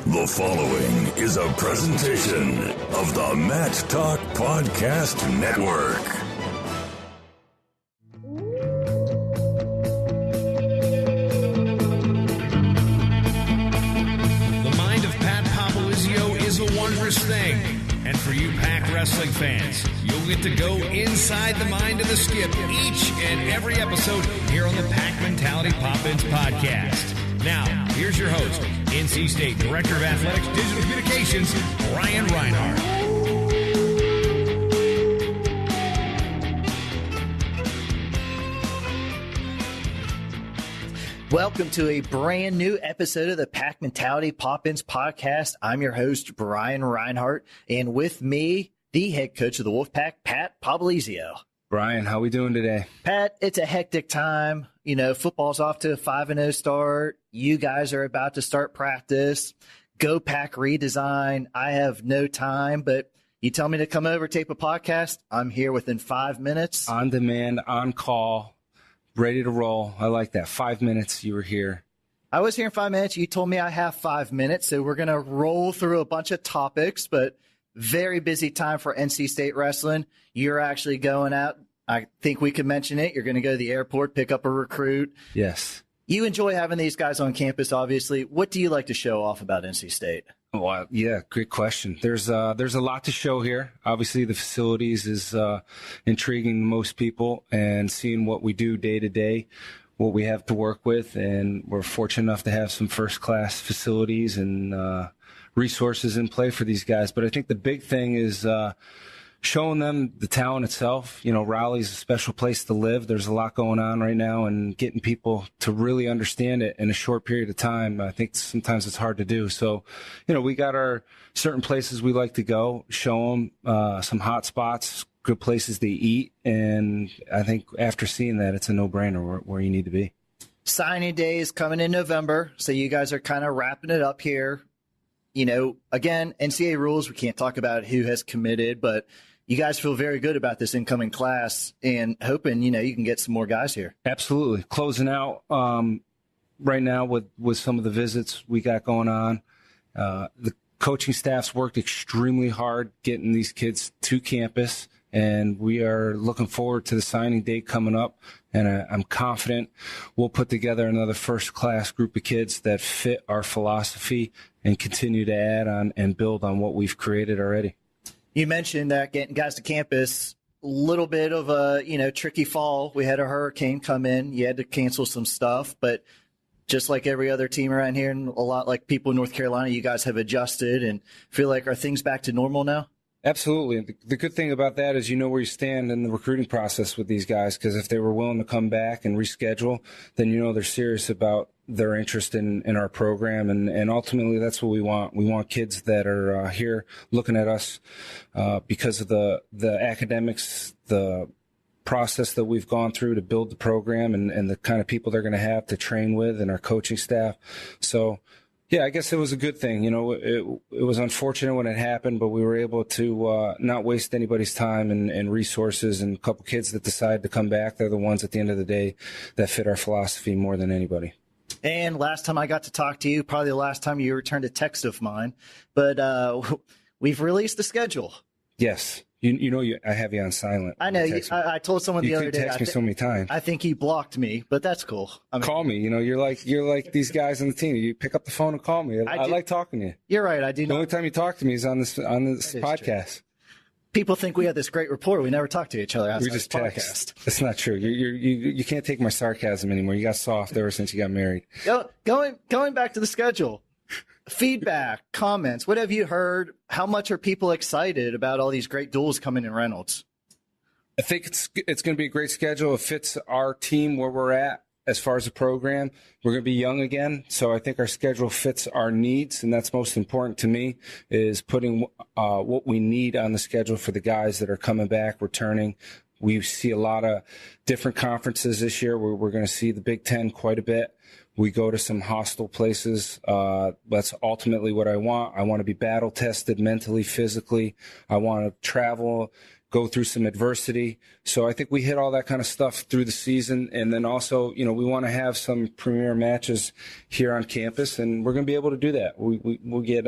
The following is a presentation of the Matt Talk Podcast Network. The mind of Pat Popolizio is a wondrous thing. And for you Pac wrestling fans, you'll get to go inside the mind of the Skip each and every episode here on the Pac Mentality Pop-Ins podcast. Now, here's your host, NC State Director of Athletics Digital Communications, Brian Reinhardt. Welcome to a brand new episode of the Pac Mentality Pop-Ins podcast. I'm your host, Brian Reinhardt, and with me, the head coach of the Wolfpack, Pat Popolizio. Brian, how we doing today? Pat, it's a hectic time. You know, football's off to a 5-0 start. You guys are about to start practice. Go Pack redesign. I have no time, but you tell me to come over, tape a podcast. I'm here within 5 minutes. On demand, on call, ready to roll. I like that. 5 minutes, you were here. I was here in 5 minutes. You told me I have 5 minutes, so we're going to roll through a bunch of topics, but very busy time for NC State wrestling. You're actually going out. I think we could mention it. You're going to go to the airport, pick up a recruit. Yes. You enjoy having these guys on campus, obviously. What do you like to show off about NC State? Well, yeah, great question. There's a lot to show here. Obviously, the facilities is intriguing to most people, and seeing what we do day to day, what we have to work with, and we're fortunate enough to have some first-class facilities and resources in play for these guys. But I think the big thing is showing them the talent itself. You know, Raleigh's a special place to live. There's a lot going on right now, and getting people to really understand it in a short period of time, I think sometimes it's hard to do. So, you know, we got our certain places we like to go, show them some hot spots, good places to eat, and I think after seeing that, it's a no-brainer where you need to be. Signing day is coming in November, so you guys are kind of wrapping it up here. You know, again, NCAA rules, we can't talk about who has committed, but you guys feel very good about this incoming class and hoping, you know, you can get some more guys here. Absolutely. Closing out right now with some of the visits we got going on. The coaching staff's worked extremely hard getting these kids to campus, and we are looking forward to the signing date coming up. And I'm confident we'll put together another first-class group of kids that fit our philosophy and continue to add on and build on what we've created already. You mentioned that getting guys to campus, a little bit of a, you know, tricky fall. We had a hurricane come in. You had to cancel some stuff, but just like every other team around here and a lot like people in North Carolina, you guys have adjusted and feel like, are things back to normal now? Absolutely. The good thing about that is you know where you stand in the recruiting process with these guys, because if they were willing to come back and reschedule, then you know they're serious about their interest in our program, and ultimately that's what we want. We want kids that are here looking at us because of the academics, the process that we've gone through to build the program, and the kind of people they're going to have to train with, and our coaching staff. So yeah, I guess it was a good thing. You know, it was unfortunate when it happened, but we were able to not waste anybody's time and resources. And a couple kids that decided to come back, they're the ones at the end of the day that fit our philosophy more than anybody. And last time I got to talk to you, probably the last time you returned a text of mine, but we've released the schedule. Yes. You know, I have you on silent. I know. I told someone the other day. You text me so many times. I think he blocked me, but that's cool. I mean, call me. You know, you're like these guys on the team. You pick up the phone and call me. I like talking to you. You're right. I do. The only time you talk to me is on this podcast. True. People think we have this great rapport. We never talk to each other. We just text. That's not true. You can't take my sarcasm anymore. You got soft ever since you got married. Going back to the schedule. Feedback, comments, what have you heard? How much are people excited about all these great duels coming in Reynolds? I think it's going to be a great schedule. It fits our team where we're at as far as the program. We're going to be young again, so I think our schedule fits our needs, and that's most important to me, is putting what we need on the schedule for the guys that are coming back, returning. We see a lot of different conferences this year. We're going to see the Big Ten quite a bit. We go to some hostile places. That's ultimately what I want. I want to be battle tested mentally, physically. I want to travel go through some adversity. So I think we hit all that kind of stuff through the season. And then also, we want to have some premier matches here on campus, and we're going to be able to do that. We'll get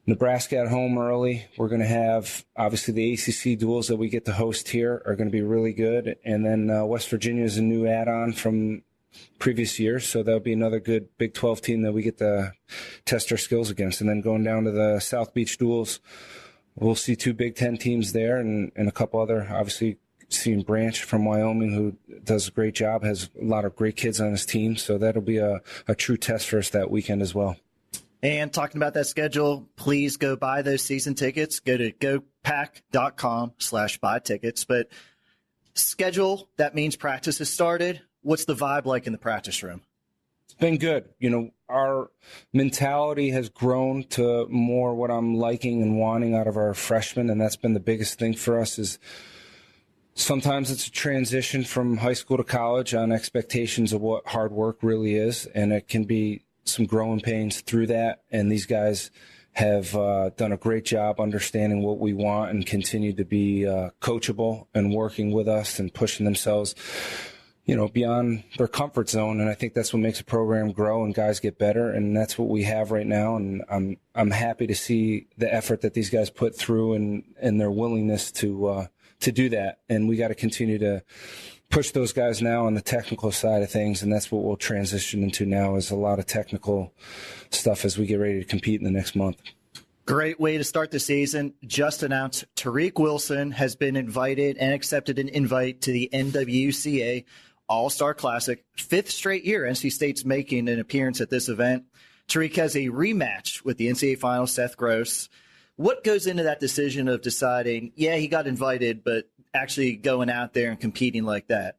Nebraska at home early. We're going to have, obviously, the ACC duels that we get to host here are going to be really good. And then West Virginia is a new add-on from previous years, so that'll be another good Big 12 team that we get to test our skills against. And then going down to the South Beach duels, we'll see 2 Big 10 teams there and a couple other, obviously, seeing Branch from Wyoming, who does a great job, has a lot of great kids on his team. So that'll be a true test for us that weekend as well. And talking about that schedule, please go buy those season tickets. Go to gopack.com/buy tickets. But schedule, that means practice has started. What's the vibe like in the practice room? It's been good. Our mentality has grown to more what I'm liking and wanting out of our freshmen, and that's been the biggest thing for us. Is sometimes it's a transition from high school to college on expectations of what hard work really is, and it can be some growing pains through that. And these guys have done a great job understanding what we want and continue to be coachable and working with us and pushing themselves beyond their comfort zone. And I think that's what makes a program grow and guys get better. And that's what we have right now. And I'm happy to see the effort that these guys put through and their willingness to do that. And we got to continue to push those guys now on the technical side of things. And that's what we'll transition into now, is a lot of technical stuff as we get ready to compete in the next month. Great way to start the season. Just announced Tariq Wilson has been invited and accepted an invite to the NWCA All-Star Classic. 5th straight year NC State's making an appearance at this event. Tariq has a rematch with the NCAA final, Seth Gross. What goes into that decision of deciding, he got invited, but actually going out there and competing like that?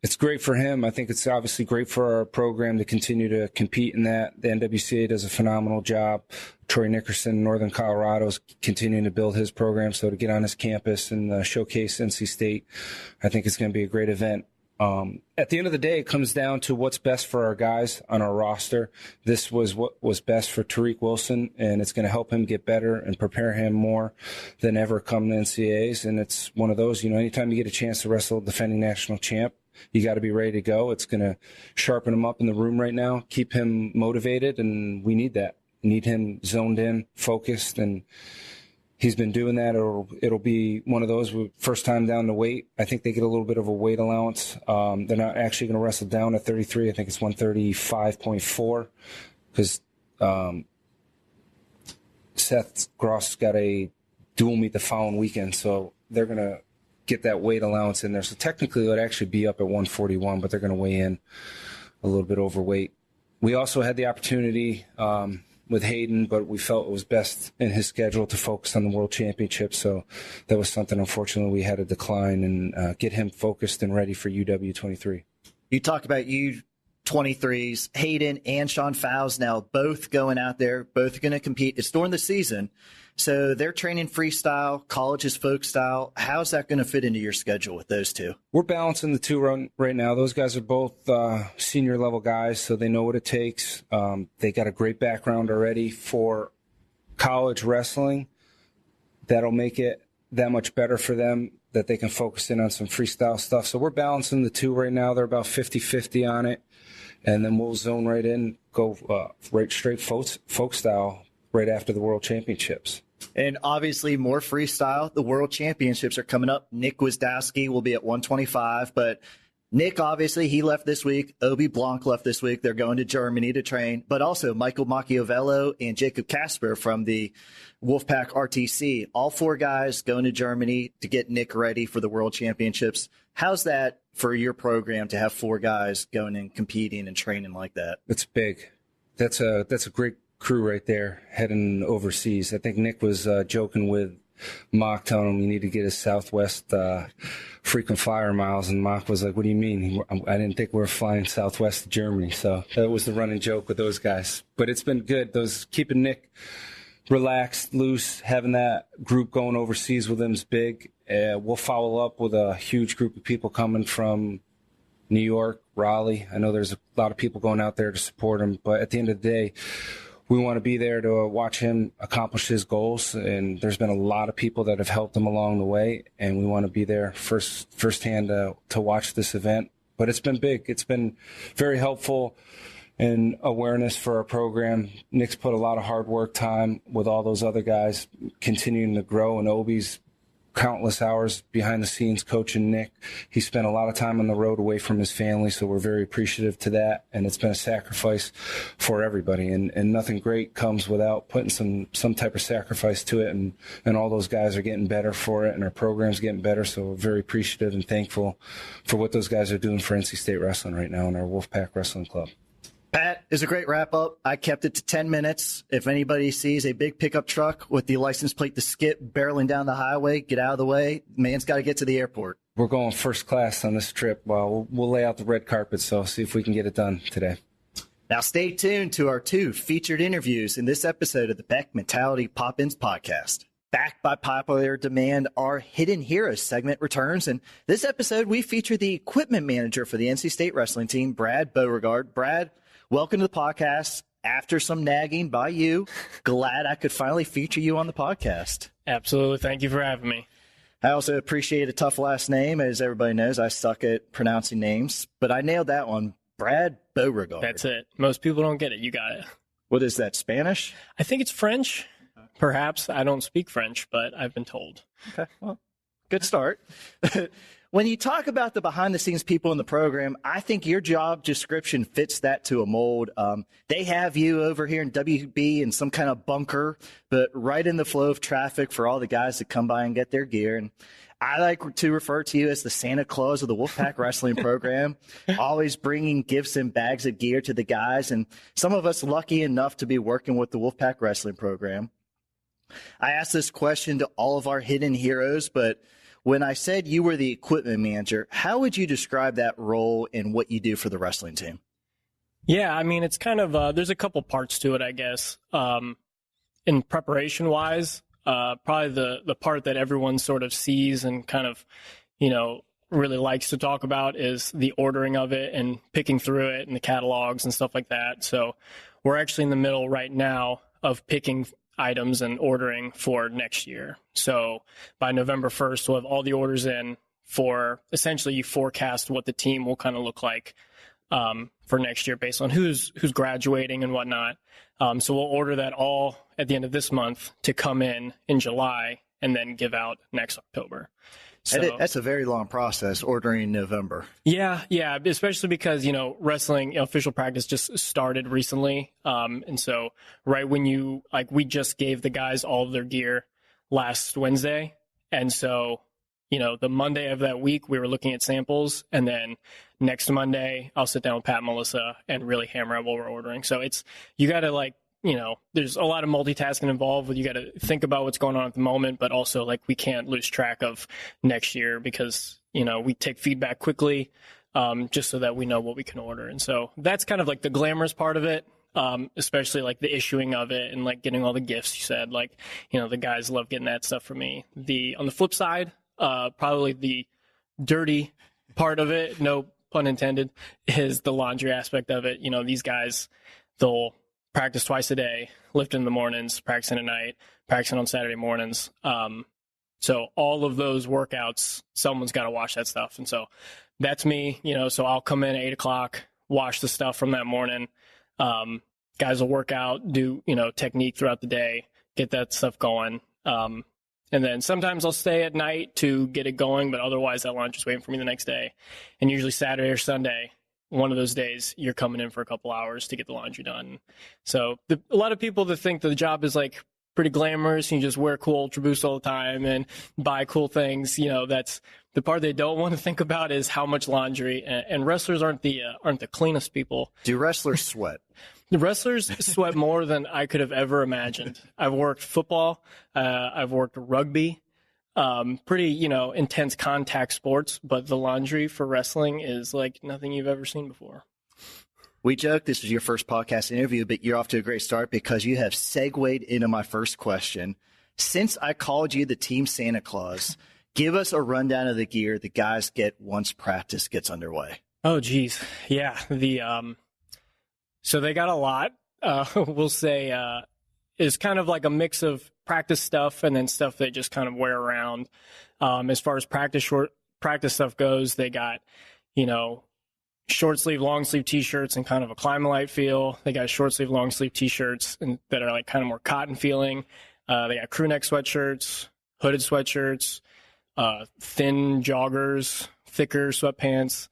It's great for him. I think it's obviously great for our program to continue to compete in that. The NWCA does a phenomenal job. Troy Nickerson, Northern Colorado, is continuing to build his program. So to get on his campus and showcase NC State, I think it's going to be a great event. At the end of the day, it comes down to what's best for our guys on our roster. This was what was best for Tariq Wilson, and it's going to help him get better and prepare him more than ever come the NCAAs. And it's one of those, anytime you get a chance to wrestle a defending national champ, you got to be ready to go. It's going to sharpen him up in the room right now, keep him motivated, and we need that. We need him zoned in, focused, and he's been doing that. It'll be one of those, first time down to weight. I think they get a little bit of a weight allowance. They're not actually going to wrestle down at 33. I think it's 135.4 because Seth Gross got a dual meet the following weekend, so they're going to get that weight allowance in there. So technically it would actually be up at 141, but they're going to weigh in a little bit overweight. We also had the opportunity with Hayden, but we felt it was best in his schedule to focus on the World Championship. So that was something, unfortunately, we had to decline and get him focused and ready for UW23. You talk about U23s, Hayden and Sean Fowles now both going out there, both going to compete. It's during the season, so they're training freestyle, college is folk style. How's that going to fit into your schedule with those two? We're balancing the two right now. Those guys are both senior level guys, so they know what it takes. They got a great background already for college wrestling. That'll make it that much better for them, that they can focus in on some freestyle stuff. So we're balancing the two right now. They're about 50-50 on it. And then we'll zone right in, go right straight folk style right after the World Championships. And obviously more freestyle. The World Championships are coming up. Nick Wisdowski will be at 125, but Nick, obviously, he left this week. Obi Blanc left this week. They're going to Germany to train. But also Michael Macchiavello and Jacob Kasper from the Wolfpack RTC. All 4 guys going to Germany to get Nick ready for the World Championships. How's that for your program to have 4 guys going and competing and training like that? It's big. That's a great crew right there heading overseas. I think Nick was joking with Mock, telling him you need to get his Southwest frequent flyer miles, and Mock was like, what do you mean? I didn't think we were flying Southwest to Germany. So that was the running joke with those guys. But it's been good. Keeping Nick relaxed, loose, having that group going overseas with him is big. We'll follow up with a huge group of people coming from New York, Raleigh. I know there's a lot of people going out there to support him, but at the end of the day, we want to be there to watch him accomplish his goals. And there's been a lot of people that have helped him along the way, and we want to be there firsthand to watch this event. But it's been big. It's been very helpful and awareness for our program. Nick's put a lot of hard work time with all those other guys continuing to grow, and Obi's countless hours behind the scenes coaching Nick. He spent a lot of time on the road away from his family, so we're very appreciative to that, and it's been a sacrifice for everybody, and nothing great comes without putting some type of sacrifice to it, and all those guys are getting better for it, and our program's getting better, so we're very appreciative and thankful for what those guys are doing for NC State Wrestling right now in our Wolfpack Wrestling Club. Pat, is a great wrap-up. I kept it to 10 minutes. If anybody sees a big pickup truck with the license plate to skip barreling down the highway, get out of the way. Man's got to get to the airport. We're going first class on this trip. Well, we'll lay out the red carpet, so see if we can get it done today. Now stay tuned to our 2 featured interviews in this episode of the Beck Mentality Pop-Ins podcast. Backed by popular demand, our Hidden Heroes segment returns. And this episode, we feature the equipment manager for the NC State wrestling team, Brad Beauregard. Brad, welcome to the podcast. After some nagging by you, glad I could finally feature you on the podcast. Absolutely. Thank you for having me. I also appreciate a tough last name. As everybody knows, I suck at pronouncing names, but I nailed that one. Brad Beauregard. That's it. Most people don't get it. You got it. What is that, Spanish? I think it's French. Perhaps. I don't speak French, but I've been told. Okay, well, good start. When you talk about the behind-the-scenes people in the program, I think your job description fits that to a mold. They have you over here in WB in some kind of bunker, but right in the flow of traffic for all the guys that come by and get their gear. And I like to refer to you as the Santa Claus of the Wolfpack Wrestling program, always bringing gifts and bags of gear to the guys. And some of us lucky enough to be working with the Wolfpack Wrestling program. I asked this question to all of our hidden heroes, but when I said you were the equipment manager, how would you describe that role and what you do for the wrestling team? Yeah, I mean, it's kind of, there's a couple parts to it, I guess. In preparation-wise, probably the part that everyone sort of sees and kind of, really likes to talk about is the ordering of it and picking through it and the catalogs and stuff like that. So we're actually in the middle right now of picking items and ordering for next year. So by November 1st, we'll have all the orders in for essentially you forecast what the team will kind of look like for next year based on who's graduating and whatnot. So we'll order that all at the end of this month to come in July and then give out next October. So that's a very long process, ordering in November. Yeah, especially because, wrestling official practice just started recently. And so right when we just gave the guys all of their gear last Wednesday. And so, the Monday of that week, we were looking at samples. And then next Monday, I'll sit down with Pat and Melissa and really hammer out what we're ordering. So you got to there's a lot of multitasking involved with you got to think about what's going on at the moment, but also we can't lose track of next year because, we take feedback quickly just so that we know what we can order. And so that's kind of the glamorous part of it, especially the issuing of it and getting all the gifts you said, the guys love getting that stuff from me. On the flip side, probably the dirty part of it, no pun intended, is the laundry aspect of it. These guys, they'll practice twice a day, lift in the mornings, practicing at night, practicing on Saturday mornings. So all of those workouts, someone's got to wash that stuff. And so that's me, so I'll come in at 8 o'clock, wash the stuff from that morning. Guys will work out, do, technique throughout the day, get that stuff going. And then sometimes I'll stay at night to get it going, but otherwise that laundry's waiting for me the next day. And usually Saturday or Sunday, one of those days, you're coming in for a couple hours to get the laundry done. So a lot of people that think the job is pretty glamorous, and you just wear cool Ultra Boost all the time and buy cool things. That's the part they don't want to think about is how much laundry. And wrestlers aren't the cleanest people. Do wrestlers sweat? The wrestlers sweat more than I could have ever imagined. I've worked football. I've worked rugby. Pretty, intense contact sports, but the laundry for wrestling is like nothing you've ever seen before. We joke this is your first podcast interview, but you're off to a great start because you have segued into my first question. Since I called you the Team Santa Claus, give us a rundown of the gear the guys get once practice gets underway. Oh, geez. Yeah. So they got a lot. we'll say, is kind of like a mix of practice stuff and then stuff they just kind of wear around. As far as practice stuff goes, they got, short sleeve, long sleeve t-shirts and kind of a Climalite feel. They got short sleeve, long sleeve t-shirts that are like kind of more cotton feeling. They got crew neck sweatshirts, hooded sweatshirts, thin joggers, thicker sweatpants.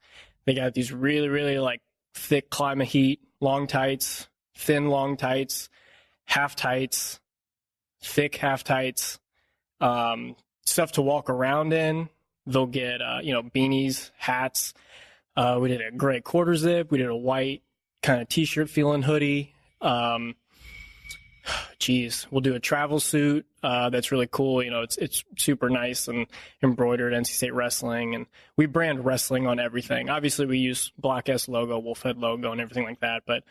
They got these really, really like thick Clima Heat, long tights, thin long tights, half tights, thick half tights, stuff to walk around in. They'll get, beanies, hats. We did a gray quarter zip. We did a white kind of t-shirt feeling hoodie. We'll do a travel suit that's really cool. It's super nice and embroidered NC State Wrestling, and we brand wrestling on everything. Obviously, we use Block S logo, Wolfhead logo, and everything like that. But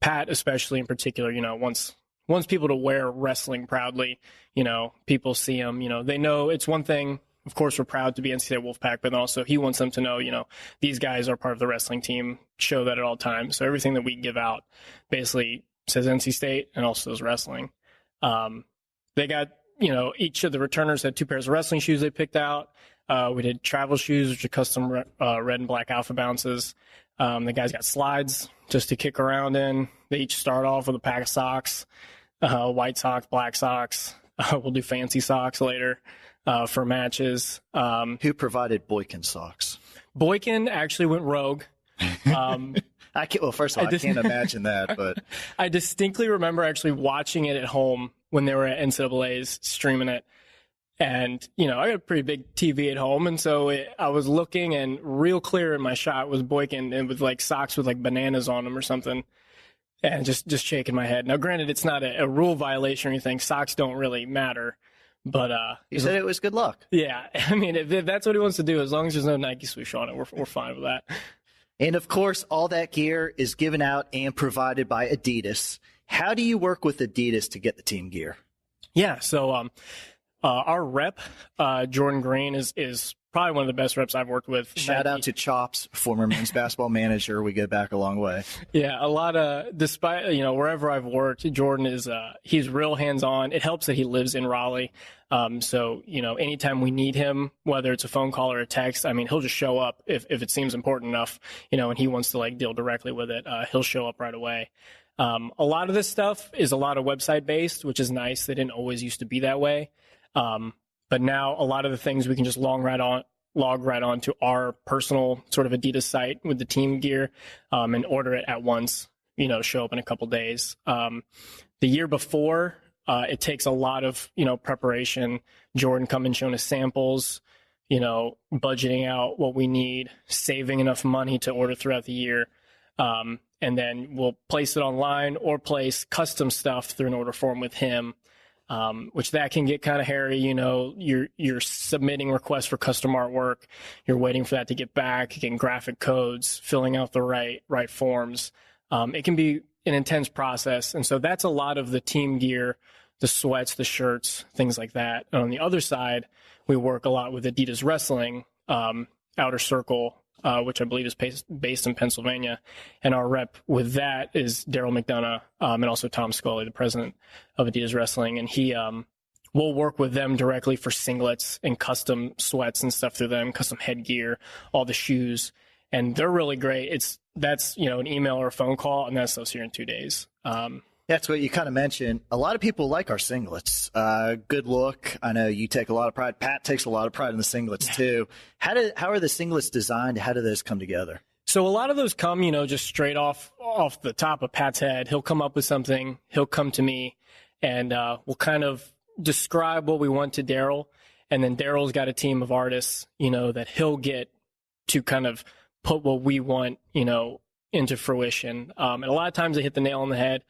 Pat, especially in particular, wants people to wear wrestling proudly. People see him. They know it's one thing. Of course, we're proud to be NC State Wolfpack, but also he wants them to know, these guys are part of the wrestling team, show that at all times. So everything that we give out basically says NC State and also says wrestling. They got, each of the returners had 2 pairs of wrestling shoes they picked out. We did travel shoes, which are custom red and black Alpha Bounces. The guys got slides just to kick around in. They each start off with a pack of socks, white socks, black socks. We'll do fancy socks later. For matches. Who provided Boykin socks? Boykin actually went rogue. First of all, I can't imagine that, but I distinctly remember actually watching it at home when they were at NCAA's streaming it. And, I got a pretty big TV at home. And so I was looking, and real clear in my shot was Boykin, and with like socks with like bananas on them or something. And just shaking my head. Now, granted, it's not a rule violation or anything. Socks don't really matter. But he said it was good luck. Yeah, I mean, if that's what he wants to do, as long as there's no Nike swoosh on it, we're fine with that. And of course, all that gear is given out and provided by Adidas. How do you work with Adidas to get the team gear? Yeah, so our rep, Jordan Green, is probably one of the best reps I've worked with. Shout out to Chops, former men's basketball manager. We go back a long way. Yeah, a lot of, despite, wherever I've worked, Jordan is, he's real hands-on. It helps that he lives in Raleigh. So, anytime we need him, whether it's a phone call or a text, he'll just show up if it seems important enough, and he wants to deal directly with it. He'll show up right away. A lot of this stuff is a lot of website based, which is nice. They didn't always used to be that way. But now a lot of the things we can just log right on to our personal sort of Adidas site with the team gear, and order it at once, show up in a couple days. The year before, it takes a lot of, preparation. Jordan coming, showing us samples, budgeting out what we need, saving enough money to order throughout the year. And then we'll place it online or place custom stuff through an order form with him. Which that can get kind of hairy. You're submitting requests for custom artwork. You're waiting for that to get back, getting graphic codes, filling out the right forms. It can be an intense process. And so that's a lot of the team gear, the sweats, the shirts, things like that. And on the other side, we work a lot with Adidas Wrestling, Outer Circle, which I believe is based in Pennsylvania. And our rep with that is Daryl McDonough, and also Tom Scully, the president of Adidas Wrestling. And he will work with them directly for singlets and custom sweats and stuff through them, custom headgear, all the shoes. And they're really great. That's an email or a phone call, and that stuff's here in 2 days. That's what you kind of mentioned. A lot of people like our singlets. Good look. I know you take a lot of pride. Pat takes a lot of pride in the singlets too. How are the singlets designed? How do those come together? So a lot of those come, just straight off the top of Pat's head. He'll come up with something. He'll come to me, and we'll kind of describe what we want to Daryl. And then Daryl's got a team of artists, that he'll get to kind of put what we want, into fruition. And a lot of times they hit the nail on the head.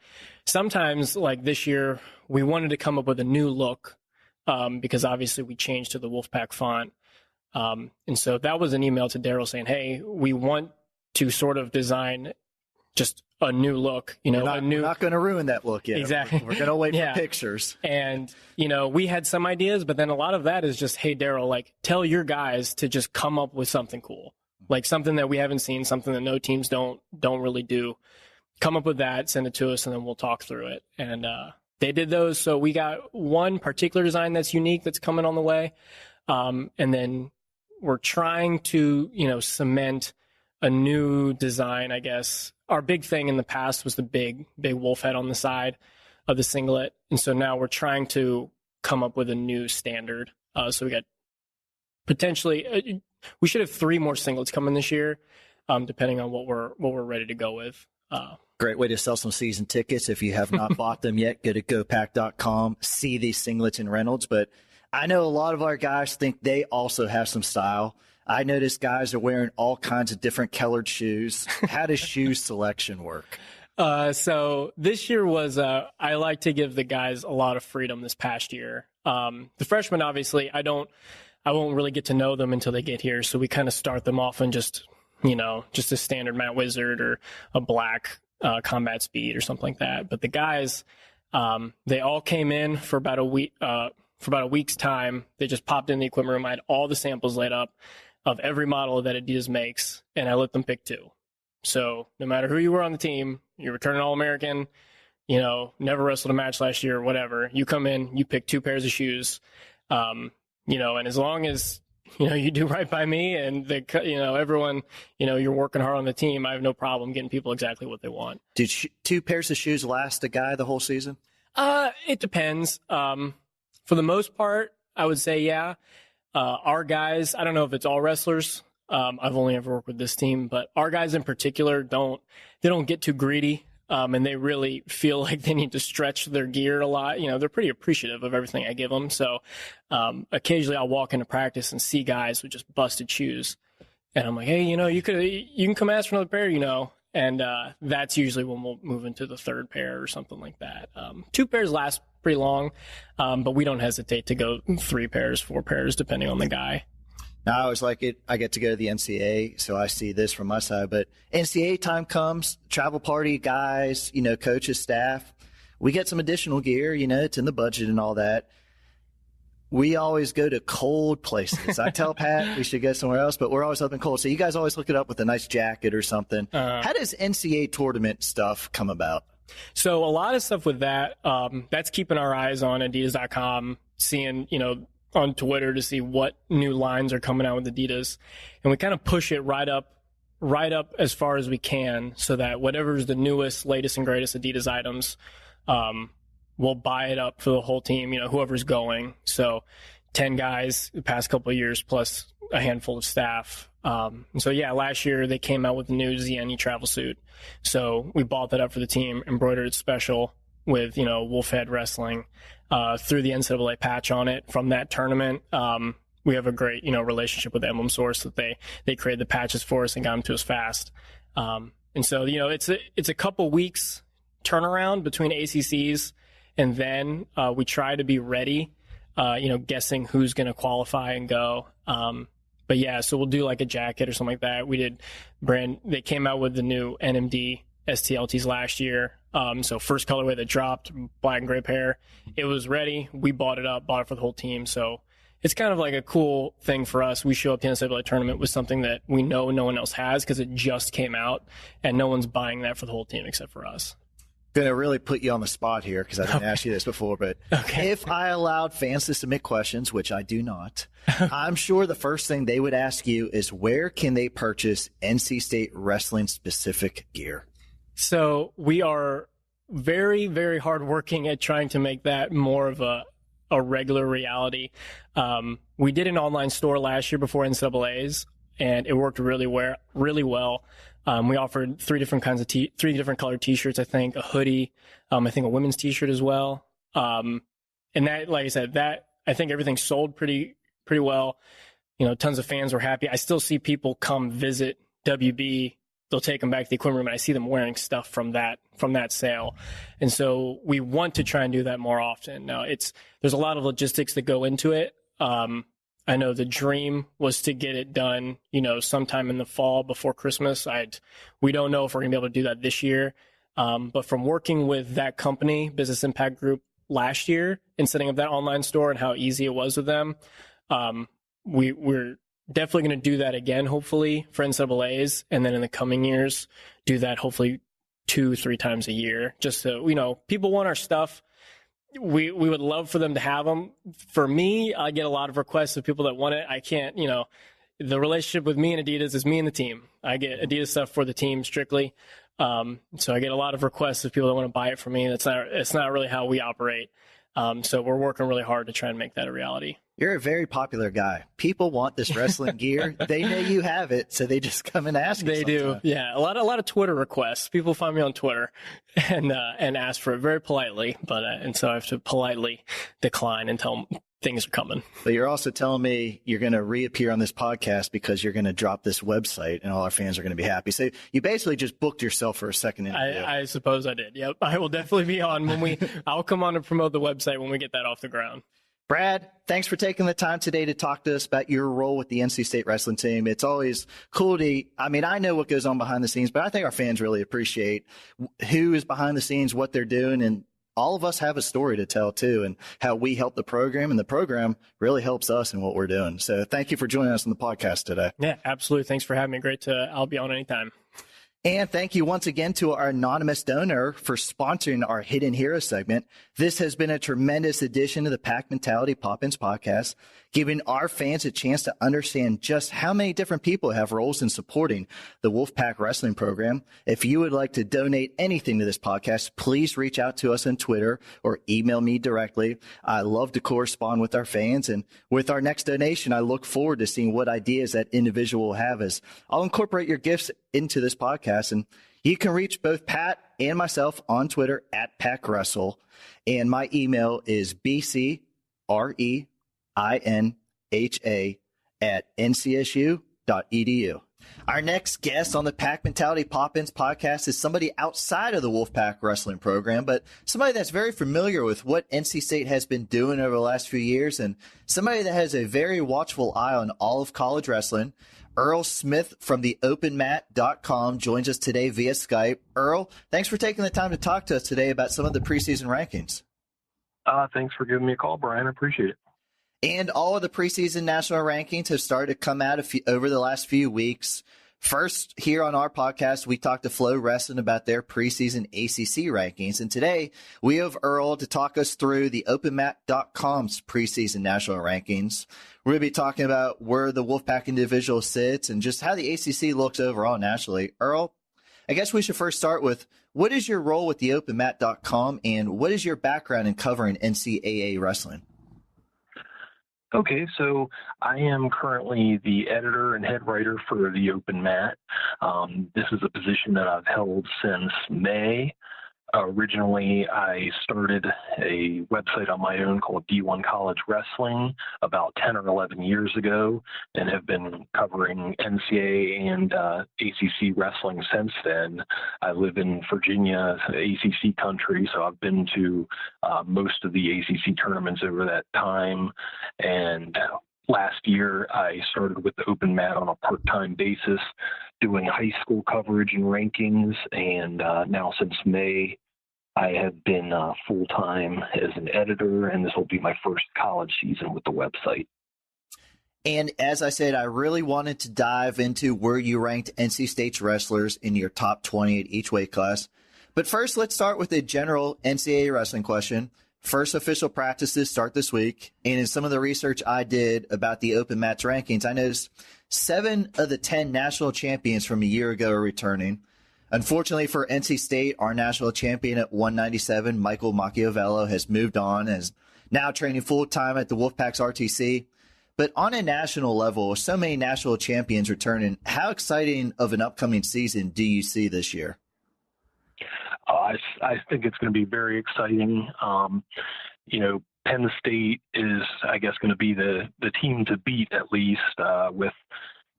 Sometimes, like this year, we wanted to come up with a new look, because obviously we changed to the Wolfpack font. And so that was an email to Daryl saying, hey, we want to sort of design just a new look, we're not going to ruin that look yet. Exactly. We're going to wait for pictures. And, we had some ideas, but then a lot of that is just, hey, Daryl, tell your guys to just come up with something cool, like something that we haven't seen, something that no teams don't really do. come up with that, send it to us, and then we'll talk through it. And they did those. So we got one particular design that's unique that's coming on the way. And then we're trying to, cement a new design, I guess. Our big thing in the past was the big wolf head on the side of the singlet. And so now we're trying to come up with a new standard. So we got potentially, we should have 3 more singlets coming this year, depending on what we're ready to go with. Great way to sell some season tickets. If you have not bought them yet, go to gopack.com, see these singlets in Reynolds. But I know a lot of our guys think they also have some style. I notice guys are wearing all kinds of different colored shoes. How does shoe selection work? So this year was, I like to give the guys a lot of freedom this past year. The freshmen, obviously, I won't really get to know them until they get here. So we kind of start them off in just a standard Matt Wizard or a black Combat Speed or something like that. But the guys, they all came in for about a week, for about a week's time. They just popped in the equipment room. I had all the samples laid up of every model that Adidas makes, and I let them pick 2. So no matter who you were on the team, you're returning All-American, never wrestled a match last year or whatever, you come in, you pick 2 pairs of shoes, and as long as, you do right by me and everyone, you're working hard on the team, I have no problem getting people exactly what they want. Did 2 pairs of shoes last a guy the whole season? It depends. For the most part, I would say, yeah. Our guys, I don't know if it's all wrestlers. I've only ever worked with this team, but our guys in particular don't get too greedy. And they really feel like they need to stretch their gear a lot. They're pretty appreciative of everything I give them. So, occasionally I'll walk into practice and see guys with just busted shoes. And I'm like, hey, you can come ask for another pair, and, that's usually when we'll move into the 3rd pair or something like that. 2 pairs last pretty long. But we don't hesitate to go 3 pairs, 4 pairs, depending on the guy. Now, I always like it. I get to go to the NCAA, so I see this from my side. But NCAA time comes, travel party, guys, coaches, staff. We get some additional gear, it's in the budget and all that. We always go to cold places. I tell Pat we should go somewhere else, but we're always up in cold. So you guys always look it up with a nice jacket or something. How does NCAA tournament stuff come about? So a lot of stuff with that, that's keeping our eyes on Adidas.com, seeing, on Twitter to see what new lines are coming out with Adidas. And we kind of push it right up as far as we can so that whatever's the newest, latest, and greatest Adidas items, we'll buy it up for the whole team, whoever's going. So 10 guys the past couple of years plus a handful of staff. So yeah, last year they came out with the new ZNE travel suit. So we bought that up for the team, embroidered it special with, Wolfhead Wrestling, threw the NCAA patch on it from that tournament. We have a great, relationship with Emblem Source that they created the patches for us and got them to us fast. And so, it's a couple weeks turnaround between ACCs, and then we try to be ready, guessing who's going to qualify and go. But yeah, so we'll do like a jacket or something like that. They came out with the new NMD STLTs last year. So first colorway that dropped, black and gray pair, it was ready. We bought it for the whole team. So it's kind of like a cool thing for us. We show up to the NCAA tournament with something that we know no one else has because it just came out and no one's buying that for the whole team except for us. Going to really put you on the spot here because I didn't ask you this before, but if I allowed fans to submit questions, which I do not, I'm sure the first thing they would ask you is where can they purchase NC State wrestling specific gear? So we are very, very hard working at trying to make that more of a regular reality. We did an online store last year before NCAAs, and it worked really well. We offered 3 different kinds of 3 different colored T-shirts, I think, a hoodie, I think a women's T-shirt as well. And that, like I said, I think everything sold pretty well. Tons of fans were happy. I still see people come visit WB. They'll take them back to the equipment room, and I see them wearing stuff from that sale. And so we want to try and do that more often. Now, there's a lot of logistics that go into it. I know the dream was to get it done, sometime in the fall before Christmas. We don't know if we're going to be able to do that this year. But from working with that company, Business Impact Group, last year and setting up that online store and how easy it was with them, we're definitely going to do that again, hopefully, for NCAAs. And then in the coming years, do that hopefully 2-3 times a year, just so, you know, people want our stuff. We would love for them to have them. For me, I get a lot of requests of people that want it. I can't, you know, the relationship with me and Adidas is me and the team. I get Adidas stuff for the team strictly. So I get a lot of requests of people that want to buy it from me. It's not really how we operate. So we're working really hard to try and make that a reality. You're a very popular guy. People want this wrestling gear. They know you have it, so they just come and ask you. They do. Yeah. A lot of Twitter requests. People find me on Twitter and ask for it very politely, but, and so I have to politely decline and tell them things are coming. But you're also telling me you're going to reappear on this podcast because you're going to drop this website and all our fans are going to be happy. So you basically just booked yourself for a second interview. I suppose I did. Yep. I will definitely be on I'll come on and promote the website when we get that off the ground. Brad, thanks for taking the time today to talk to us about your role with the NC State wrestling team. It's always cool I know what goes on behind the scenes, but I think our fans really appreciate who is behind the scenes, what they're doing, and all of us have a story to tell too, and how we help the program, and the program really helps us in what we're doing. So thank you for joining us on the podcast today. Yeah, absolutely. Thanks for having me. I'll be on anytime. And thank you once again to our anonymous donor for sponsoring our Hidden Hero segment. This has been a tremendous addition to the Pack Mentality Pop-Ins podcast, giving our fans a chance to understand just how many different people have roles in supporting the Wolfpack Wrestling program. If you would like to donate anything to this podcast, please reach out to us on Twitter or email me directly. I love to correspond with our fans. And with our next donation, I look forward to seeing what ideas that individual will have, as I'll incorporate your gifts into this podcast. And you can reach both Pat and myself on Twitter at PackWrestle. And my email is bcreinha@ncsu.edu. Our next guest on the Pack Mentality Pop-Ins podcast is somebody outside of the Wolfpack Wrestling program, but somebody that's very familiar with what NC State has been doing over the last few years, and somebody that has a very watchful eye on all of college wrestling. Earl Smith from the openmat.com joins us today via Skype. Earl, thanks for taking the time to talk to us today about some of the preseason rankings. Thanks for giving me a call, Brian. I appreciate it. And all of the preseason national rankings have started to come out over the last few weeks. First, here on our podcast, we talked to Flow Wrestling about their preseason ACC rankings. And today, we have Earl to talk us through the openmat.com's preseason national rankings. We're going to be talking about where the Wolfpack individual sits and just how the ACC looks overall nationally. Earl, I guess we should first start with, what is your role with the openmat.com, and what is your background in covering NCAA wrestling? Okay, so I am currently the editor and head writer for the Open Mat. This is a position that I've held since May. Originally, I started a website on my own called D1 College Wrestling about 10 or 11 years ago, and have been covering NCAA and ACC wrestling since then. I live in Virginia, ACC country, so I've been to most of the ACC tournaments over that time. And last year, I started with the Open Mat on a part-time basis, doing high school coverage and rankings, and now since May, I have been full-time as an editor, and this will be my first college season with the website. And as I said, I really wanted to dive into where you ranked NC State's wrestlers in your top 20 at each weight class. But first, let's start with a general NCAA wrestling question. First official practices start this week, and in some of the research I did about the Open Mat's rankings, I noticed 7 of the 10 national champions from a year ago are returning. Unfortunately for NC State, our national champion at 197, Michael Macchiavello, has moved on and is now training full-time at the Wolfpack's RTC. But on a national level, with so many national champions returning, how exciting of an upcoming season do you see this year? I think it's going to be very exciting. Penn State is, I guess, going to be the team to beat, at least, with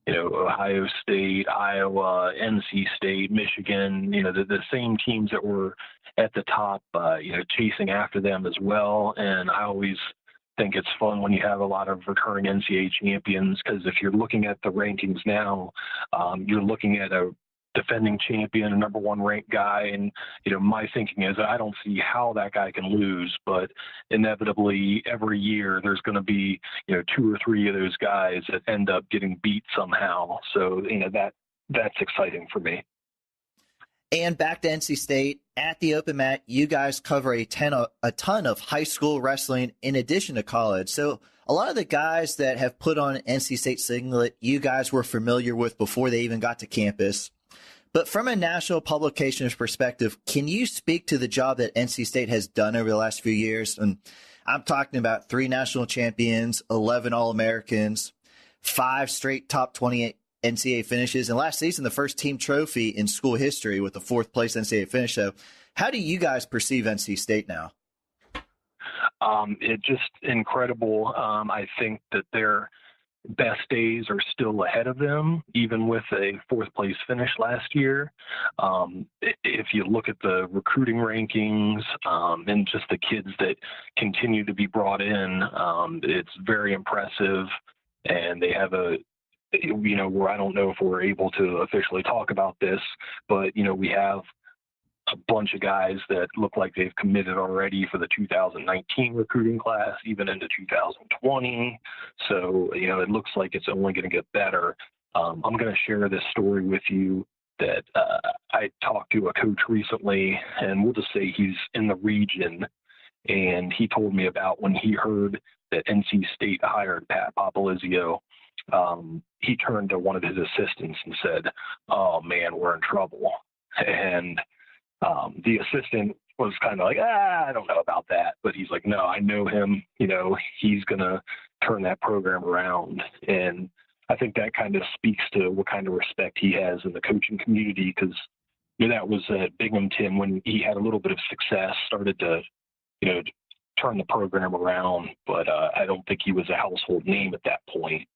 Ohio State, Iowa, NC State, Michigan, the same teams that were at the top, chasing after them as well. And I always think it's fun when you have a lot of recurring NCAA champions, because if you're looking at the rankings now, you're looking at a defending champion, a number 1 ranked guy. And, my thinking is I don't see how that guy can lose, but inevitably every year there's going to be, 2 or 3 of those guys that end up getting beat somehow. So, that's exciting for me. And back to NC State, at the Open Mat, you guys cover a ton of high school wrestling in addition to college. So a lot of the guys that have put on NC State singlet, you guys were familiar with before they even got to campus. But from a national publications perspective, can you speak to the job that NC State has done over the last few years? And I'm talking about 3 national champions, 11 All-Americans, 5 straight top 28 NCAA finishes, and last season, the first team trophy in school history with a 4th place NCAA finish. So how do you guys perceive NC State now? It's just incredible. I think that their best days are still ahead of them, even with a 4th place finish last year. If you look at the recruiting rankings and just the kids that continue to be brought in, it's very impressive. And they have where I don't know if we're able to officially talk about this, but, we have a bunch of guys that look like they've committed already for the 2019 recruiting class, even into 2020. So, it looks like it's only going to get better. I'm going to share this story with you that I talked to a coach recently, and we'll just say he's in the region, and he told me about when he heard that NC State hired Pat Popolizio. He turned to one of his assistants and said, "Oh man, we're in trouble." And the assistant was kind of like, I don't know about that. But he's like, no, I know him. He's going to turn that program around. And I think that kind of speaks to what kind of respect he has in the coaching community, because that was at Binghamton when he had a little bit of success, started to, turn the program around. But I don't think he was a household name at that point.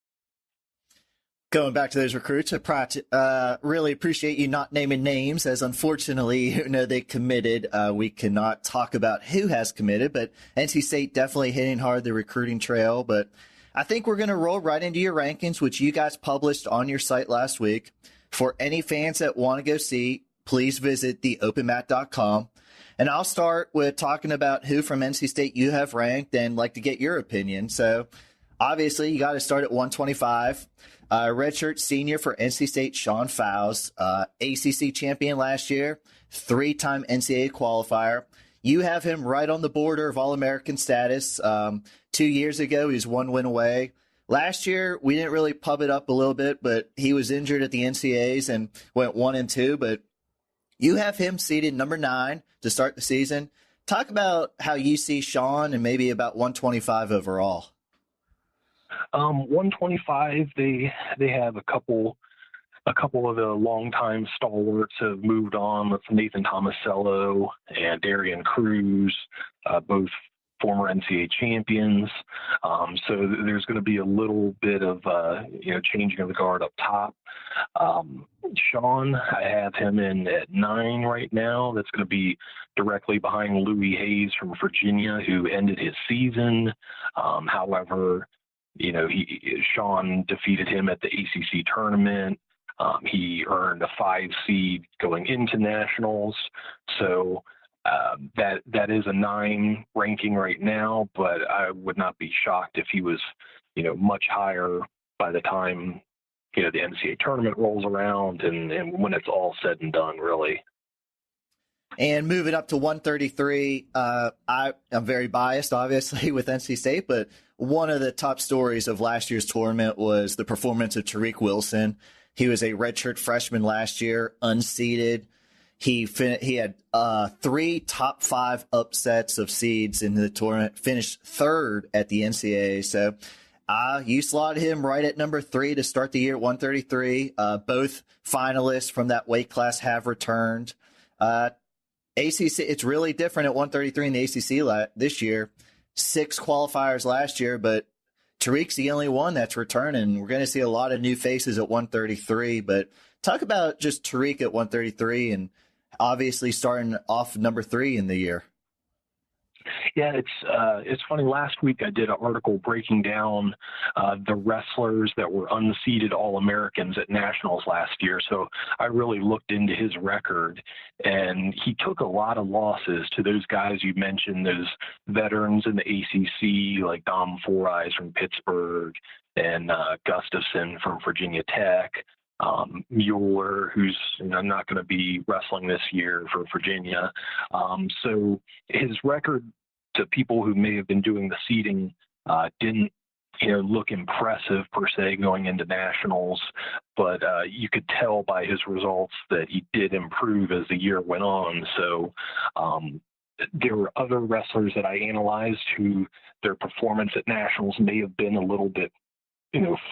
Going back to those recruits, I really appreciate you not naming names, as unfortunately, they committed. We cannot talk about who has committed, but NC State definitely hitting hard the recruiting trail. But I think we're going to roll right into your rankings, which you guys published on your site last week. For any fans that want to go see, please visit theopenmat.com. And I'll start with talking about who from NC State you have ranked and like to get your opinion. So obviously, you got to start at 125. Redshirt senior for NC State, Sean Fowles, ACC champion last year, 3-time NCAA qualifier. You have him right on the border of All-American status. 2 years ago, he was 1 win away. Last year, we didn't really pub it up a little bit, but he was injured at the NCAAs and went 1-2. But you have him seated number 9 to start the season. Talk about how you see Sean and maybe about 125 overall. 125, they have a couple of the longtime stalwarts have moved on. With Nathan Tomasello and Darian Cruz, both former NCAA champions. So there's going to be a little bit of changing of the guard up top. Sean, I have him in at 9 right now. That's going to be directly behind Louis Hayes from Virginia, who ended his season. However, Sean defeated him at the ACC tournament. He earned a 5 seed going into nationals. So that is a 9 ranking right now, but I would not be shocked if he was, much higher by the time, the NCAA tournament rolls around and when it's all said and done, really. And moving up to 133, I'm very biased, obviously, with NC State, but one of the top stories of last year's tournament was the performance of Tariq Wilson. He was a redshirt freshman last year, unseeded. He had 3 top 5 upsets of seeds in the tournament, finished 3rd at the NCAA. So you slotted him right at number 3 to start the year at 133. Both finalists from that weight class have returned. ACC, it's really different at 133 in the ACC this year. 6 qualifiers last year, but Tariq's the only one that's returning. We're going to see a lot of new faces at 133, but talk about just Tariq at 133 and obviously starting off number 3 in the year. Yeah, it's funny. Last week I did an article breaking down the wrestlers that were unseeded All-Americans at Nationals last year. So I really looked into his record, and he took a lot of losses to those guys you mentioned, those veterans in the ACC like Dom Four Eyes from Pittsburgh and Gustafson from Virginia Tech. Mueller, who's not going to be wrestling this year for Virginia. So his record to people who may have been doing the seeding didn't look impressive per se going into nationals, but you could tell by his results that he did improve as the year went on. So there were other wrestlers that I analyzed who their performance at nationals may have been a little bit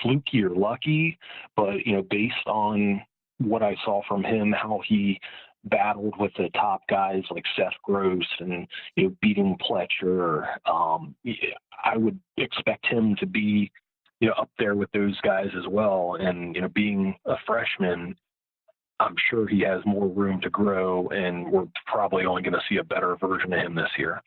fluky or lucky, but based on what I saw from him, how he battled with the top guys like Seth Gross and beating Pletcher, I would expect him to be up there with those guys as well. And being a freshman, I'm sure he has more room to grow, and we're probably only going to see a better version of him this year.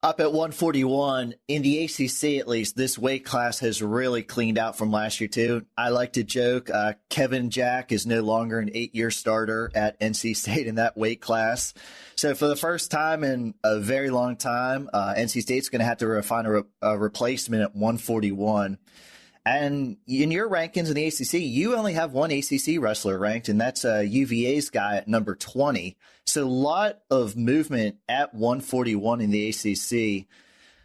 Up at 141, in the ACC at least, this weight class has really cleaned out from last year too. I like to joke, Kevin Jack is no longer an 8-year starter at NC State in that weight class. So for the first time in a very long time, NC State's going to have to find a replacement at 141. And in your rankings in the ACC, you only have one ACC wrestler ranked, and that's UVA's guy at number 20. So a lot of movement at 141 in the ACC.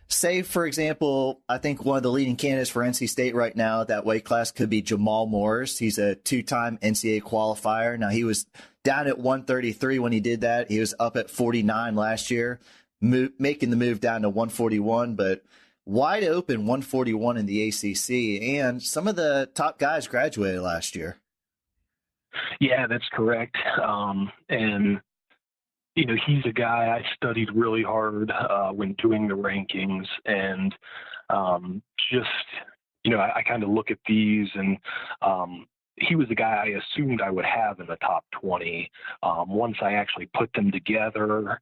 Say, for example, I think one of the leading candidates for NC State right now at that weight class could be Jamal Morris. He's a 2-time NCAA qualifier. Now, he was down at 133 when he did that. He was up at 49 last year, making the move down to 141, but wide open 141 in the ACC, and some of the top guys graduated last year. Yeah, that's correct. And, he's a guy I studied really hard when doing the rankings, and I kind of look at these, and he was a guy I assumed I would have in the top 20. Once I actually put them together,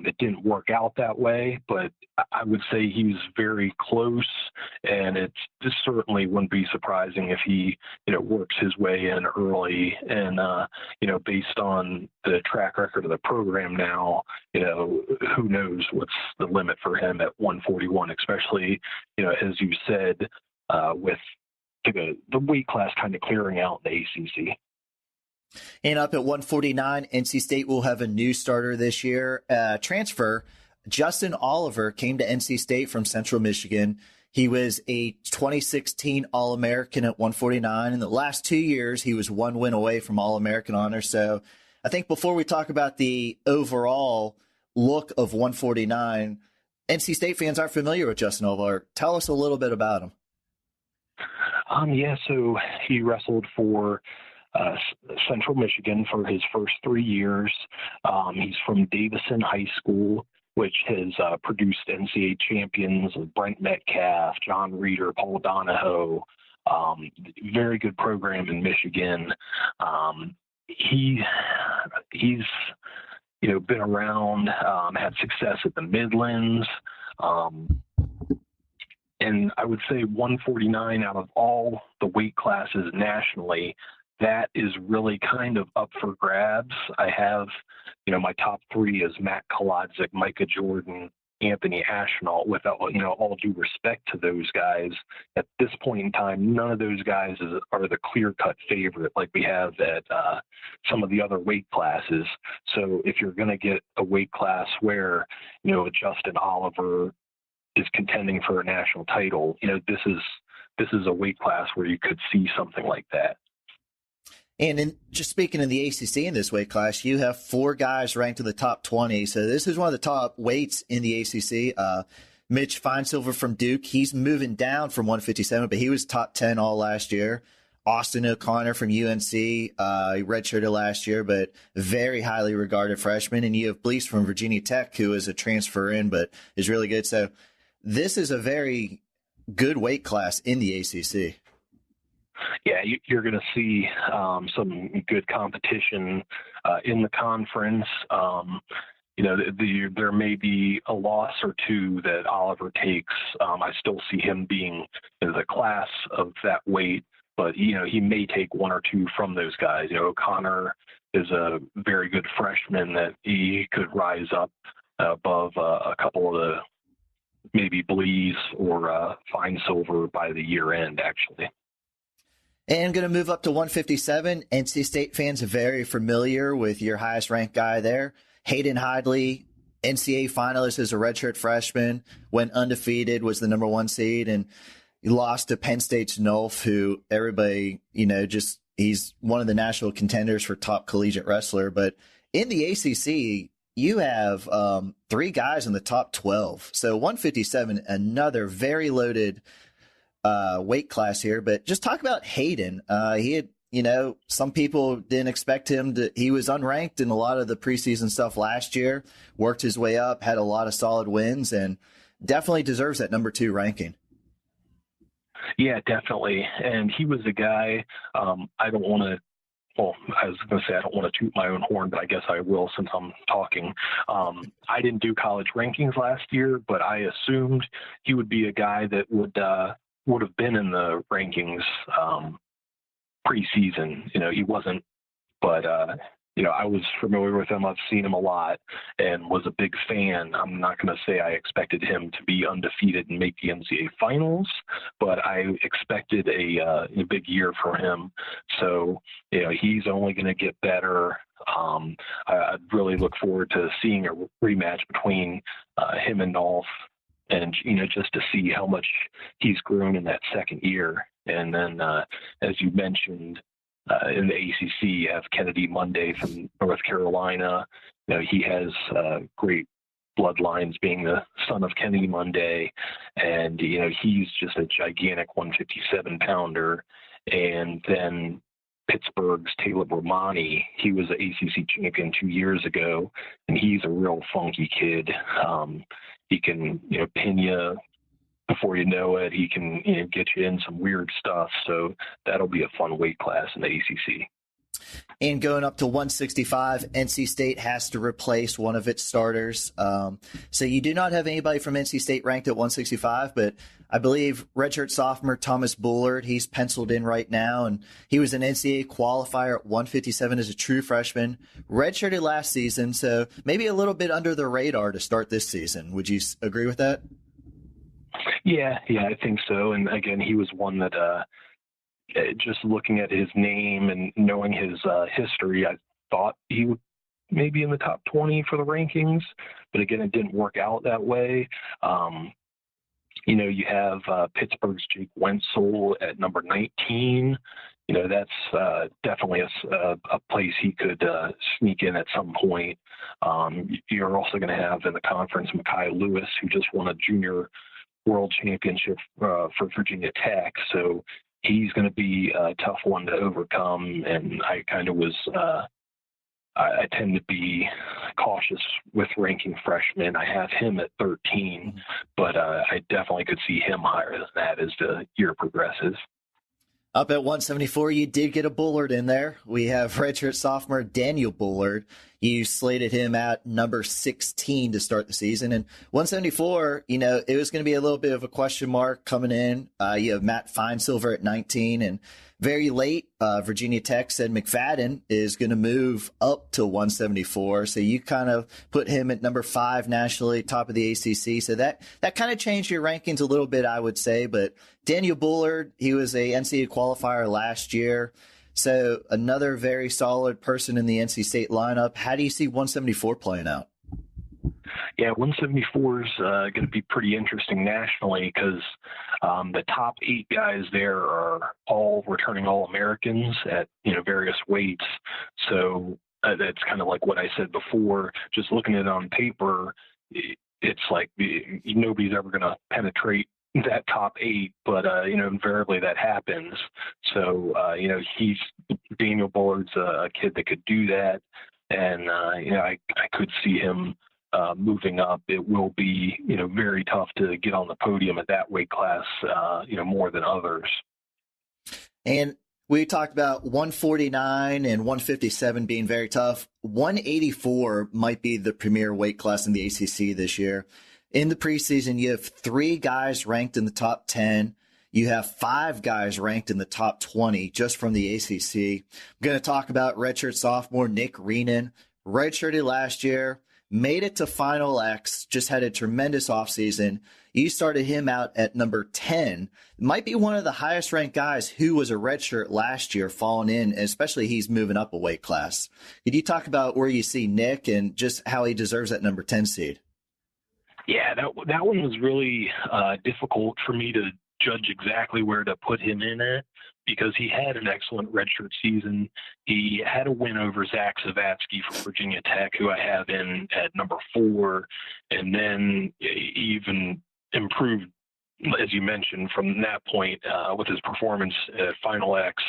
it didn't work out that way, but I would say he was very close, and it just certainly wouldn't be surprising if he, works his way in early. And, based on the track record of the program now, who knows what's the limit for him at 141, especially, as you said, with the weight class kind of clearing out in the ACC. And up at 149, NC State will have a new starter this year. Transfer, Justin Oliver came to NC State from Central Michigan. He was a 2016 All-American at 149. In the last 2 years, he was one win away from All-American honor. So I think before we talk about the overall look of 149, NC State fans aren't familiar with Justin Oliver. Tell us a little bit about him. So he wrestled for Central Michigan for his first 3 years. He's from Davison High School, which has produced NCAA champions Brent Metcalf, John Reeder, Paul Donahoe. Very good program in Michigan. He's been around, had success at the Midlands. And I would say 149 out of all the weight classes nationally, that is really kind of up for grabs. I have, my top 3 is Matt Kolodzik, Micah Jordan, Anthony Ashnault. With all due respect to those guys, at this point in time, none of those guys are the clear-cut favorite like we have at some of the other weight classes. So if you're going to get a weight class where, Justin Oliver is contending for a national title, this is a weight class where you could see something like that. And just speaking in the ACC in this weight class, you have 4 guys ranked in the top 20. So this is one of the top weights in the ACC. Mitch Finesilver from Duke, he's moving down from 157, but he was top 10 all last year. Austin O'Connor from UNC, he redshirted last year, but very highly regarded freshman. And you have Blease from Virginia Tech, who is a transfer in, but is really good. So this is a very good weight class in the ACC. Yeah, you're going to see some good competition in the conference. There may be a loss or two that Oliver takes. I still see him being the class of that weight, but he may take 1 or 2 from those guys. O'Connor is a very good freshman that he could rise up above a couple of the maybe Blease or Finesilver by the year end, actually. And going to move up to 157. NC State fans are very familiar with your highest ranked guy there. Hayden Hidley, NCAA finalist as a redshirt freshman, went undefeated, was the number 1 seed, and he lost to Penn State's Nolf, who everybody, he's one of the national contenders for top collegiate wrestler. But in the ACC, you have 3 guys in the top 12. So 157, another very loaded weight class here. But just talk about Hayden. He had, some people didn't expect him to. He was unranked in a lot of the preseason stuff last year, worked his way up, had a lot of solid wins, and definitely deserves that number 2 ranking. Yeah, definitely. And he was a guy, I don't want to, well, I was going to say I don't want to toot my own horn, but I guess I will since I'm talking. I didn't do college rankings last year, but I assumed he would be a guy that would have been in the rankings preseason. He wasn't, but I was familiar with him. I've seen him a lot and was a big fan. I'm not going to say I expected him to be undefeated and make the NCAA finals, but I expected a big year for him. So, he's only going to get better. I'd really look forward to seeing a rematch between him and Nolf, and, just to see how much he's grown in that second year. And then, as you mentioned, in the ACC, you have Kennedy Monday from North Carolina. He has great bloodlines, being the son of Kennedy Monday. And, he's just a gigantic 157-pounder. And then Pittsburgh's Taylor Romani, he was an ACC champion 2 years ago, and he's a real funky kid. He can, pin you before you know it. He can get you in some weird stuff. So that'll be a fun weight class in the ACC. And going up to 165, NC State has to replace one of its starters. So you do not have anybody from NC State ranked at 165, but I believe redshirt sophomore Thomas Bullard, he's penciled in right now, and he was an NCAA qualifier at 157 as a true freshman, redshirted last season, so maybe a little bit under the radar to start this season. Would you agree with that? Yeah, I think so. And again, he was one that just looking at his name and knowing his history, I thought he would maybe in the top 20 for the rankings. But again, it didn't work out that way. You have Pittsburgh's Jake Wenzel at number 19. That's definitely a place he could sneak in at some point. You're also going to have in the conference Mekhi Lewis, who just won a junior world championship for Virginia Tech. So he's going to be a tough one to overcome. And I kind of was, I tend to be cautious with ranking freshmen. I have him at 13, but I definitely could see him higher than that as the year progresses. Up at 174, you did get a Bullard in there. We have redshirt sophomore Daniel Bullard. You slated him at number 16 to start the season. And 174, it was going to be a little bit of a question mark coming in. You have Matt Finesilver at 19. And very late, Virginia Tech said McFadden is going to move up to 174. So you kind of put him at number 5 nationally, top of the ACC. So that kind of changed your rankings a little bit, I would say. But Daniel Bullard, he was a NCAA qualifier last year. So another very solid person in the NC State lineup. How do you see 174 playing out? Yeah, 174 is going to be pretty interesting nationally because the top 8 guys there are all returning All-Americans at various weights. So that's kind of like what I said before. Just looking at it on paper, it's like nobody's ever going to penetrate that top 8, but invariably that happens. So Daniel Bullard's a kid that could do that, and I could see him moving up. It will be very tough to get on the podium at that weight class, more than others. And we talked about 149 and 157 being very tough. 184 might be the premier weight class in the ACC this year. In the preseason, you have 3 guys ranked in the top 10. You have 5 guys ranked in the top 20 just from the ACC. I'm going to talk about redshirt sophomore Nick Reenan, redshirted last year, made it to Final X, just had a tremendous offseason. You started him out at number 10. Might be one of the highest ranked guys who was a redshirt last year falling in, especially he's moving up a weight class. Could you talk about where you see Nick and just how he deserves that number 10 seed? Yeah, that one was really difficult for me to judge exactly where to put him in at, because he had an excellent redshirt season. He had a win over Zach Savatsky from Virginia Tech, who I have in at number 4, and then even improved, as you mentioned, from that point with his performance at Final X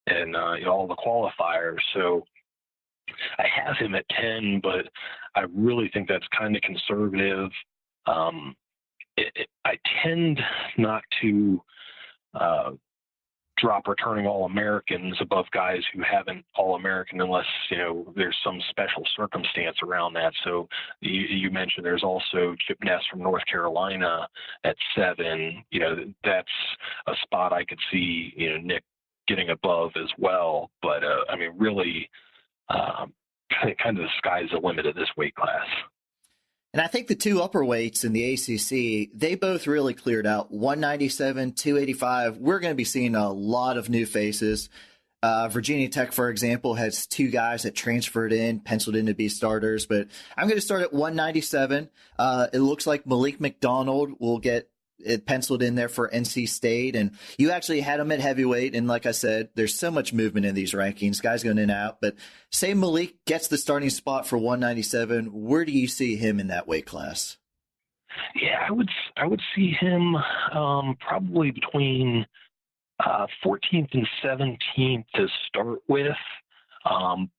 and all the qualifiers. So I have him at 10, but I really think that's kind of conservative. I tend not to drop returning All-Americans above guys who haven't All-American unless, there's some special circumstance around that. So you mentioned there's also Chip Ness from North Carolina at 7. That's a spot I could see, Nick getting above as well. But, really kind of the sky's the limit of this weight class. And I think the two upper weights in the ACC, they both really cleared out. 197, 285. We're going to be seeing a lot of new faces. Virginia Tech, for example, has 2 guys that transferred in, penciled in to be starters. But I'm going to start at 197. It looks like Malik McDonald will get it penciled in there for NC State. And you actually had him at heavyweight. And like I said, there's so much movement in these rankings, guys going in and out. But say Malik gets the starting spot for 197. Where do you see him in that weight class? Yeah, I would see him probably between 14th and 17th to start with.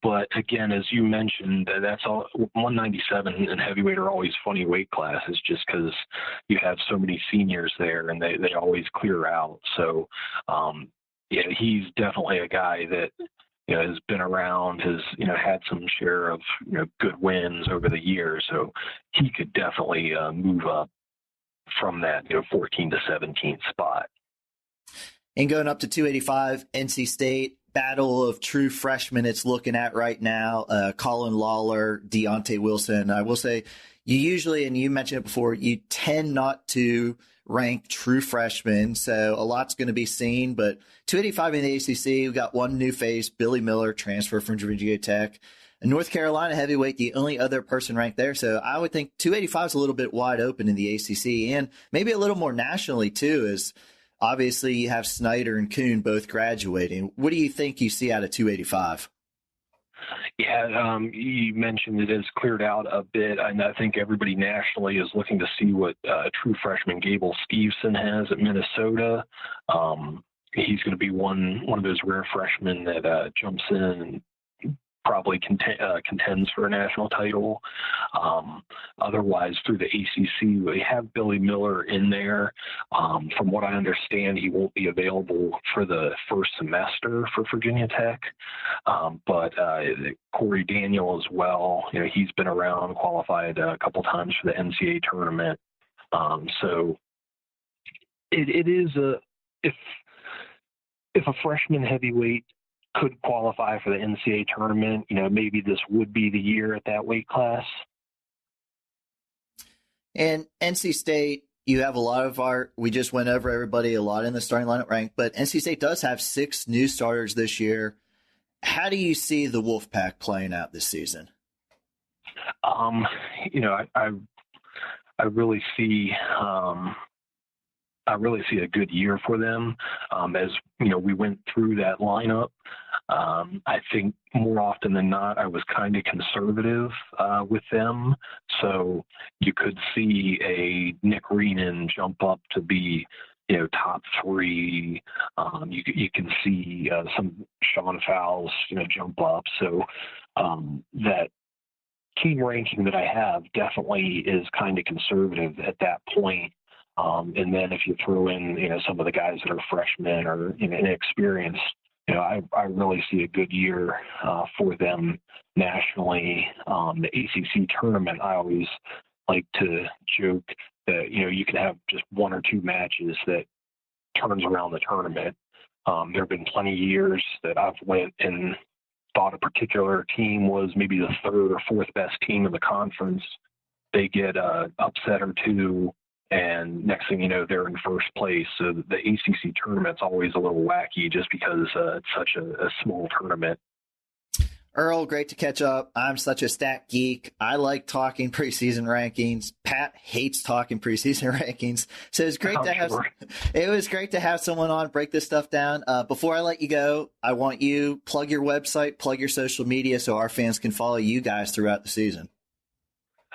But again, as you mentioned, that's all. 197 and heavyweight are always funny weight classes just because you have so many seniors there and they always clear out. So, he's definitely a guy that, has been around, has, had some share of, good wins over the years. So he could definitely move up from that, 14 to 17th spot. And going up to 285, NC State. Battle of true freshmen it's looking at right now. Colin Lawler, Deontay Wilson. I will say you usually, and you mentioned it before, you tend not to rank true freshmen. So a lot's going to be seen. But 285 in the ACC, we got one new face, Billy Miller, transfer from Virginia Tech. North Carolina heavyweight, the only other person ranked there. So I would think 285 is a little bit wide open in the ACC and maybe a little more nationally too, as obviously, you have Snyder and Kuhn both graduating. What do you think you see out of 285? Yeah, you mentioned it has cleared out a bit, and I think everybody nationally is looking to see what true freshman Gable Steveson has at Minnesota. He's going to be one of those rare freshmen that jumps in and probably contends for a national title. Otherwise, through the ACC, we have Billy Miller in there. From what I understand, he won't be available for the first semester for Virginia Tech. But Corey Daniel as well, he's been around, qualified a couple times for the NCAA tournament. So it is if a freshman heavyweight could qualify for the NCAA tournament, maybe this would be the year at that weight class. And NC State, you have a lot of we just went over everybody a lot in the starting lineup rank, but NC State does have 6 new starters this year. How do you see the Wolfpack playing out this season? I really see a good year for them. As we went through that lineup, I think more often than not, I was kind of conservative with them. So you could see a Nick Reenan jump up to be, top 3. You can see some Sean Fowles, jump up. So that team ranking that I have definitely is kind of conservative at that point. And then if you throw in, some of the guys that are freshmen or inexperienced, I really see a good year for them nationally. The ACC tournament, I always like to joke that, you can have just 1 or 2 matches that turns around the tournament. There have been plenty of years that I've went and thought a particular team was maybe the third or fourth best team in the conference, they get an upset or two, and next thing you know, they're in first place. So the ACC tournament's always a little wacky just because it's such a small tournament. Earl, great to catch up. I'm such a stat geek. I like talking preseason rankings. Pat hates talking preseason rankings. So it's great it was great to have someone on, break this stuff down. Before I let you go, I want you plug your website, plug your social media so our fans can follow you guys throughout the season.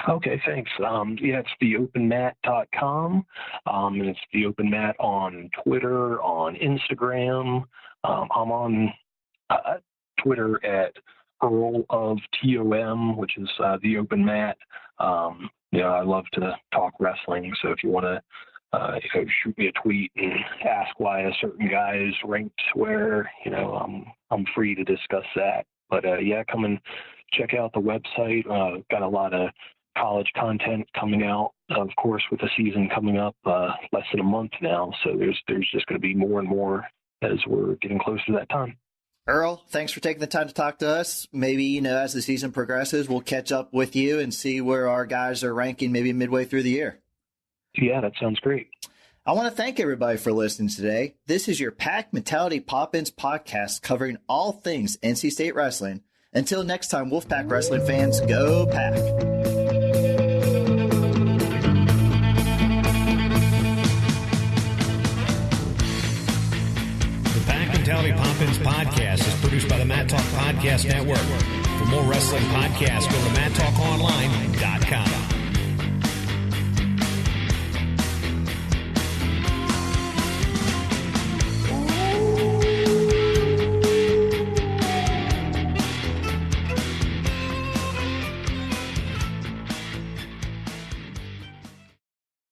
Okay, thanks. It's theopenmat.com, and it's the Open Mat on Twitter, on Instagram. I'm on Twitter at Earl of TOM, which is the Open Mat. I love to talk wrestling, so if you want to shoot me a tweet and ask why a certain guy is ranked where, I'm free to discuss that. But come and check out the website. Got a lot of college content coming out, of course, with the season coming up less than a month now. So there's just going to be more and more as we're getting closer to that time. Earl, thanks for taking the time to talk to us. Maybe, as the season progresses, we'll catch up with you and see where our guys are ranking maybe midway through the year. Yeah, that sounds great. I want to thank everybody for listening today. This is your Pack Mentality Pop-Ins podcast covering all things NC State wrestling. Until next time, Wolfpack wrestling fans, go Pack! Mentality Pop-Ins podcast is produced by the Mat Talk Podcast Network. For more wrestling podcasts, go to MatTalkOnline.com.